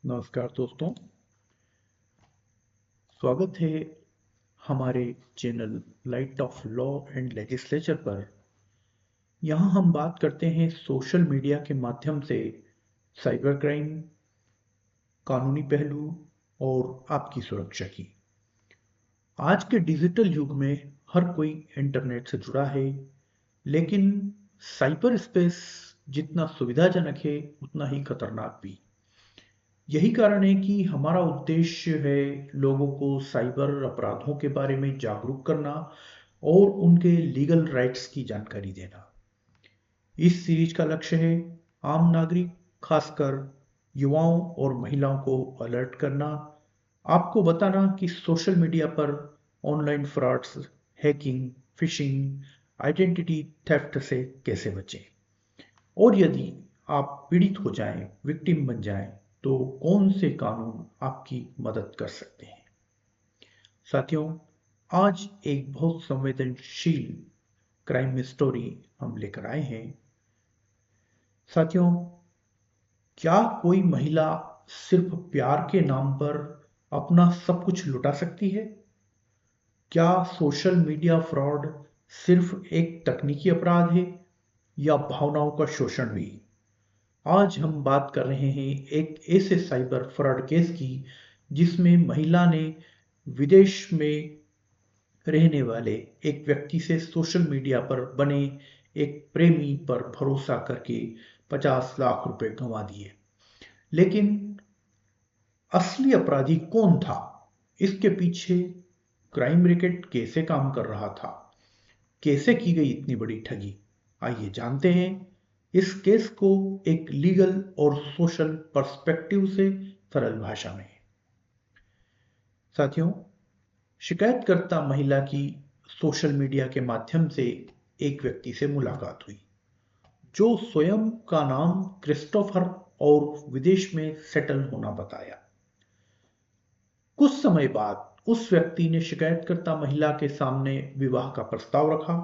नमस्कार दोस्तों। स्वागत है हमारे channel light of law and legislature पर। यहाँ हम बात करते हैं सोशल मीडिया के माध्यम से साइबर क्राइम, कानूनी पहलू और आपकी सुरक्षा की। आज के डिजिटल युग में हर कोई इंटरनेट से जुड़ा है, लेकिन साइबर स्पेस जितना सुविधाजनक है उतना ही खतरनाक भी। यही कारण है कि हमारा उद्देश्य है लोगों को साइबर अपराधों के बारे में जागरूक करना और उनके लीगल राइट्स की जानकारी देना। इस सीरीज का लक्ष्य है आम नागरिक, खासकर युवाओं और महिलाओं को अलर्ट करना, आपको बताना कि सोशल मीडिया पर online frauds, hacking, fishing, identity theft से कैसे बचें, और यदि आप पीड़ित हो जाएं, विक्टिम बन जाएं, तो कौन से कानून आपकी मदद कर सकते हैं। साथियों, आज एक बहुत संवेदनशील क्राइम स्टोरी हम लेकर आए हैं। साथियों, क्या कोई महिला सिर्फ प्यार के नाम पर अपना सब कुछ लुटा सकती है? क्या सोशल मीडिया फ्रॉड सिर्फ एक तकनीकी अपराध है या भावनाओं का शोषण भी? आज हम बात कर रहे हैं एक ऐसे साइबर फ्रॉड केस की जिसमें महिला ने विदेश में रहने वाले एक व्यक्ति से सोशल मीडिया पर बने एक प्रेमी पर भरोसा करके 50 लाख रुपए गंवा दिए। लेकिन असली अपराधी कौन था? इसके पीछे क्राइम रैकेट कैसे काम कर रहा था? कैसे की गई इतनी बड़ी ठगी? आइए जानते हैं इस केस को एक लीगल और सोशल पर्सपेक्टिव से सरल भाषा में। साथियों, शिकायतकर्ता महिला की सोशल मीडिया के माध्यम से एक व्यक्ति से मुलाकात हुई जो स्वयं का नाम क्रिस्टोफर और विदेश में सेटल होना बताया। कुछ समय बाद उस व्यक्ति ने शिकायतकर्ता महिला के सामने विवाह का प्रस्ताव रखा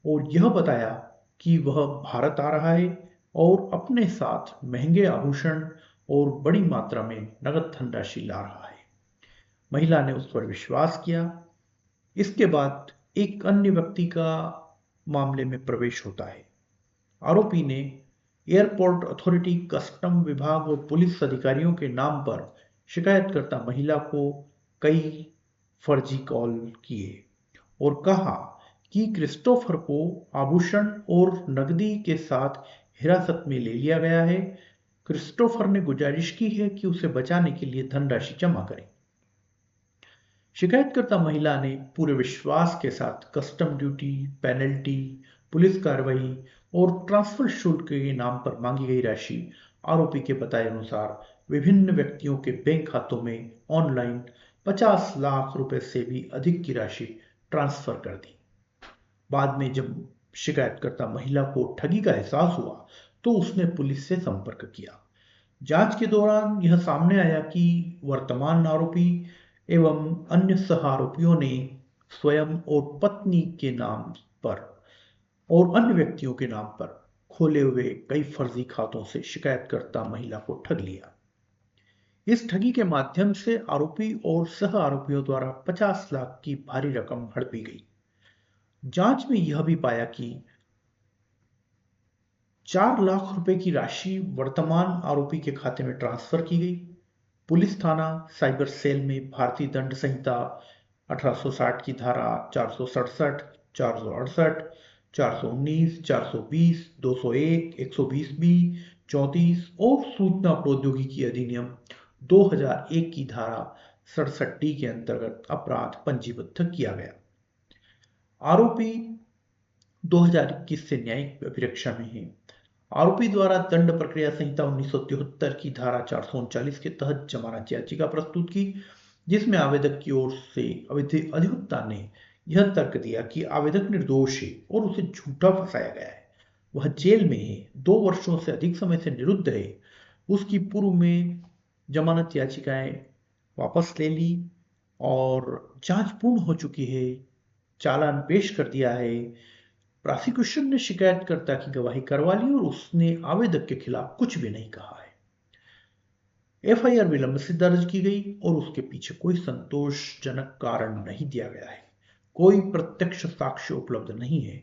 और यह बताया कि वह भारत आ रहा है और अपने साथ महंगे आभूषण और बड़ी मात्रा में नगद धनराशि ला रहा है। महिला ने उस पर विश्वास किया। इसके बाद एक अन्य व्यक्ति का मामले में प्रवेश होता है। आरोपी ने एयरपोर्ट अथॉरिटी, कस्टम विभाग और पुलिस अधिकारियों के नाम पर शिकायतकर्ता महिला को कई फर्जी कॉल किए और कहा कि क्रिस्टोफर को आभूषण और नकदी के साथ हिरासत में ले लिया गया है। क्रिस्टोफर ने गुजारिश की है कि उसे बचाने के लिए धनराशि जमा करें। शिकायतकर्ता महिला ने पूरे विश्वास के साथ कस्टम ड्यूटी, पेनल्टी, पुलिस कार्रवाई और ट्रांसफर शुल्क के नाम पर मांगी गई राशि आरोपी के बताए अनुसार विभिन्न व्यक्तियों के बैंक खातों में ऑनलाइन 50 लाख रुपए से भी अधिक की राशि ट्रांसफर कर दी। बाद में जब शिकायतकर्ता महिला को ठगी का एहसास हुआ तो उसने पुलिस से संपर्क किया। जांच के दौरान यह सामने आया कि वर्तमान आरोपी एवं अन्य सह आरोपियों ने स्वयं और पत्नी के नाम पर और अन्य व्यक्तियों के नाम पर खोले हुए कई फर्जी खातों से शिकायतकर्ता महिला को ठग लिया। इस ठगी के माध्यम से आरोपी और सह आरोपियों द्वारा 50 लाख की भारी रकम हड़पी गई। जांच में यह भी पाया कि 4 लाख रुपए की राशि वर्तमान आरोपी के खाते में ट्रांसफर की गई। पुलिस थाना साइबर सेल में भारतीय दंड संहिता 1860 की धारा 467, 468, 419, 420, 201, 120 बी, 34 और सूचना प्रौद्योगिकी अधिनियम 2001 की धारा 67 डी के अंतर्गत अपराध पंजीबद्ध किया गया। आरोपी 2021 से न्यायिक अभिरक्षा में है। आरोपी द्वारा दंड प्रक्रिया संहिता 1973 की धारा 439 के तहत जमानत याचिका प्रस्तुत की, जिसमें आवेदक की ओर से अधिवक्ता ने यह तर्क दिया कि आवेदक निर्दोष है और उसे झूठा फंसाया गया है, वह जेल में है, 2 वर्षों से अधिक समय से निरुद्ध है। उसकी पूर्व में जमानत याचिकाएं वापस ले ली और जांच पूर्ण हो चुकी है, चालान पेश कर दिया है। प्रोसिक्यूशन ने शिकायतकर्ता की गवाही करवा ली और उसने आवेदक के खिलाफ कुछ भी नहीं कहा है। एफआईआर विलंब से दर्ज की गई और उसके पीछे कोई संतोषजनक कारण नहीं दिया गया है। कोई प्रत्यक्ष साक्ष्य उपलब्ध नहीं है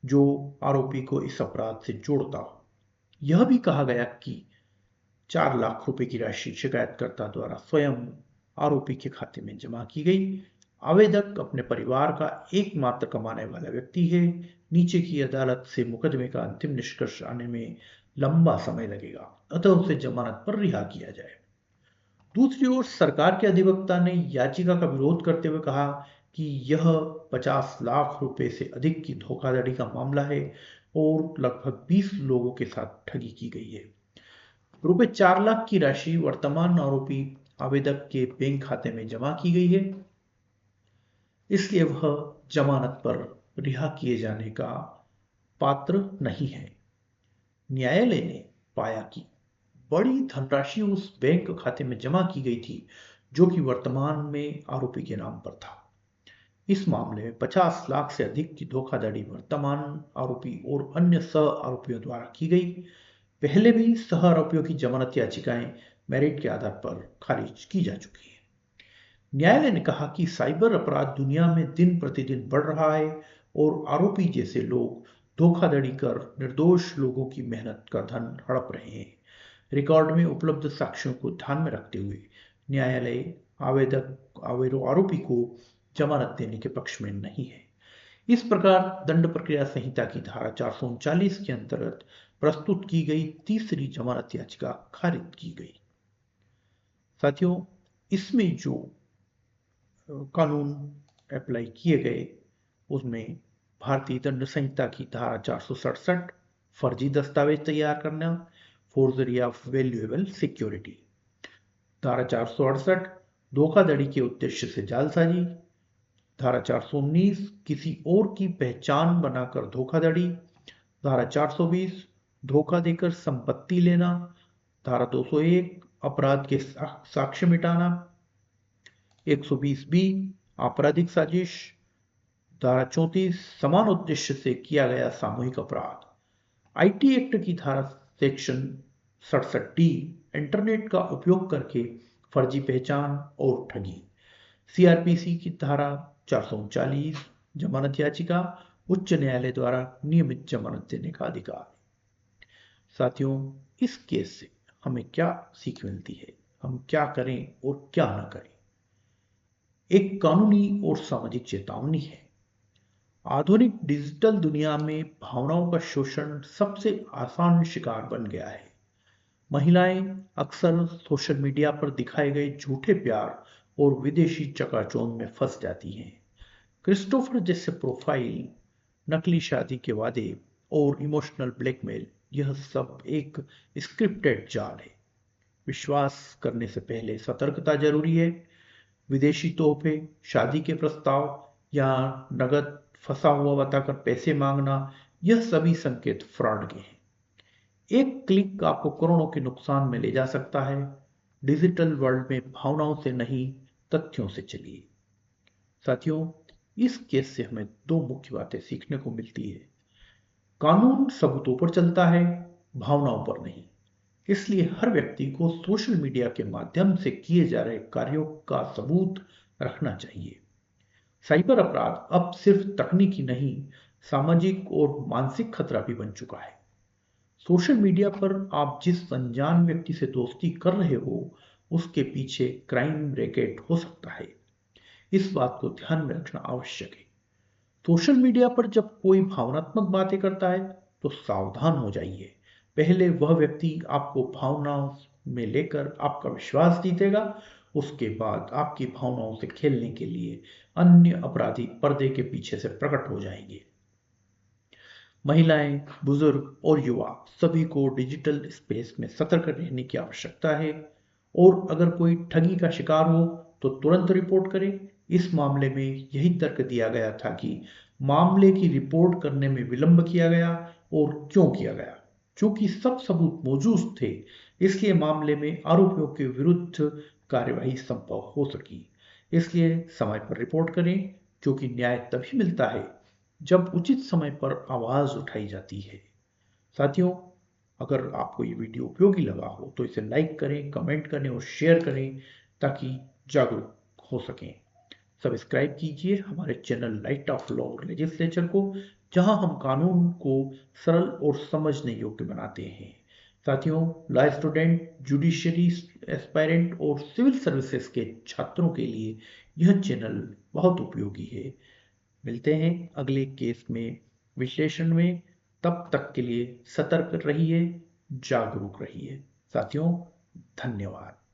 जो आरोपी को इस अपराध से जोड़ता हो। यह भी कहा गया कि 4 लाख रुपए की राशि शिकायतकर्ता द्वारा स्वयं आरोपी के खाते में जमा की गई। आवेदक अपने परिवार का एकमात्र कमाने वाला व्यक्ति है। नीचे की अदालत से मुकदमे का अंतिम निष्कर्ष आने में लंबा समय लगेगा, अतः उसे जमानत पर रिहा किया जाए। दूसरी ओर सरकार के अधिवक्ता ने याचिका का विरोध करते हुए कहा कि यह 50 लाख रुपए से अधिक की धोखाधड़ी का मामला है और लगभग 20 लोगों के साथ ठगी की गई है। रुपए 4 लाख की राशि वर्तमान आरोपी आवेदक के बैंक खाते में जमा की गई है, इसलिए वह जमानत पर रिहा किए जाने का पात्र नहीं है। न्यायालय ने पाया कि बड़ी धनराशि उस बैंक खाते में जमा की गई थी जो कि वर्तमान में आरोपी के नाम पर था। इस मामले में 50 लाख से अधिक की धोखाधड़ी वर्तमान आरोपी और अन्य सह आरोपियों द्वारा की गई। पहले भी सह आरोपियों की जमानत याचिकाएं मेरिट के आधार पर खारिज की जा चुकी हैं। न्यायालय ने कहा कि साइबर अपराध दुनिया में दिन प्रतिदिन बढ़ रहा है और आरोपी जैसे लोग धोखाधड़ी कर निर्दोष लोगों की मेहनत का धन हड़प रहे हैं। रिकॉर्ड में उपलब्ध साक्ष्यों को ध्यान में रखते हुए न्यायालय आरोपी को जमानत देने के पक्ष में नहीं है। इस प्रकार दंड प्रक्रिया संहिता की धारा 439 के अंतर्गत प्रस्तुत की गई तीसरी जमानत याचिका खारिज की गई। साथियों, इसमें जो कानून अप्लाई किए गए उसमें भारतीय दंड संहिता की धारा 467 फर्जी दस्तावेज तैयार करना, फोर्जरी ऑफ वैल्यूएबल सिक्योरिटी, धारा 468 धोखाधड़ी के उद्देश्य से जालसाजी, धारा 419 किसी और की पहचान बनाकर धोखाधड़ी, धारा 420 धोखा देकर संपत्ति लेना, धारा 201 अपराध के साक्ष्य मिटाना, 120 बी आपराधिक साजिश, धारा 34 समान उद्देश्य से किया गया सामूहिक अपराध, आईटी एक्ट की धारा सेक्शन 67D इंटरनेट का उपयोग करके फर्जी पहचान और ठगी, सीआरपीसी की धारा 439 जमानत याचिका, उच्च न्यायालय द्वारा नियमित जमानत देने का अधिकार। साथियों, इस केस से हमें क्या सीख मिलती है, हम क्या करें और क्या न करें? एक कानूनी और सामाजिक चेतावनी है। आधुनिक डिजिटल दुनिया में भावनाओं का शोषण सबसे आसान शिकार बन गया है। महिलाएं अक्सर सोशल मीडिया पर दिखाए गए झूठे प्यार और विदेशी चकाचौंध में फंस जाती हैं। क्रिस्टोफर जैसे प्रोफाइल, नकली शादी के वादे और इमोशनल ब्लैकमेल, यह सब एक स्क्रिप्टेड जाल है। विश्वास करने से पहले सतर्कता जरूरी है। विदेशी तोहफे, शादी के प्रस्ताव या नगद फंसा हुआ बताकर पैसे मांगना, यह सभी संकेत फ्रॉड के हैं। एक क्लिक आपको करोड़ों के नुकसान में ले जा सकता है। डिजिटल वर्ल्ड में भावनाओं से नहीं, तथ्यों से चलिए। साथियों, इस केस से हमें दो मुख्य बातें सीखने को मिलती है। कानून सबूतों पर चलता है, भावनाओं पर नहीं। इसलिए हर व्यक्ति को सोशल मीडिया के माध्यम से किए जा रहे कार्यों का सबूत रखना चाहिए। साइबर अपराध अब सिर्फ तकनीकी नहीं, सामाजिक और मानसिक खतरा भी बन चुका है। सोशल मीडिया पर आप जिस अनजान व्यक्ति से दोस्ती कर रहे हो, उसके पीछे क्राइम रैकेट हो सकता है। इस बात को ध्यान में रखना आवश्यक है। सोशल मीडिया पर जब कोई भावनात्मक बातें करता है तो सावधान हो जाइए। पहले वह व्यक्ति आपको भावनाओं में लेकर आपका विश्वास जीतेगा, उसके बाद आपकी भावनाओं से खेलने के लिए अन्य अपराधी पर्दे के पीछे से प्रकट हो जाएंगे। महिलाएं, बुजुर्ग और युवा सभी को डिजिटल स्पेस में सतर्क रहने की आवश्यकता है और अगर कोई ठगी का शिकार हो तो तुरंत रिपोर्ट करें। इस मामले में यही तर्क दिया गया था कि मामले की रिपोर्ट करने में विलंब किया गया और क्यों किया गया। चूंकि सब सबूत मौजूद थे, इसलिए मामले में आरोपियों के विरुद्ध कार्यवाही संभव हो सकी। इसलिए समय पर रिपोर्ट करें, क्योंकि न्याय तभी मिलता है जब उचित समय पर आवाज उठाई जाती है। साथियों, अगर आपको ये वीडियो उपयोगी लगा हो तो इसे लाइक करें, कमेंट करें और शेयर करें ताकि जागरूक हो सकें। सब्सक्राइब कीजिए हमारे चैनल लाइट ऑफ लॉ और लेजिस्लेचर को, जहां हम कानून को सरल और समझने योग्य बनाते हैं। साथियों, लॉ स्टूडेंट, जुडिशरी एस्पायरेंट और सिविल सर्विसेज के छात्रों के लिए यह चैनल बहुत उपयोगी है। मिलते हैं अगले केस में, विश्लेषण में। तब तक के लिए सतर्क रहिए, जागरूक रहिए। साथियों, धन्यवाद।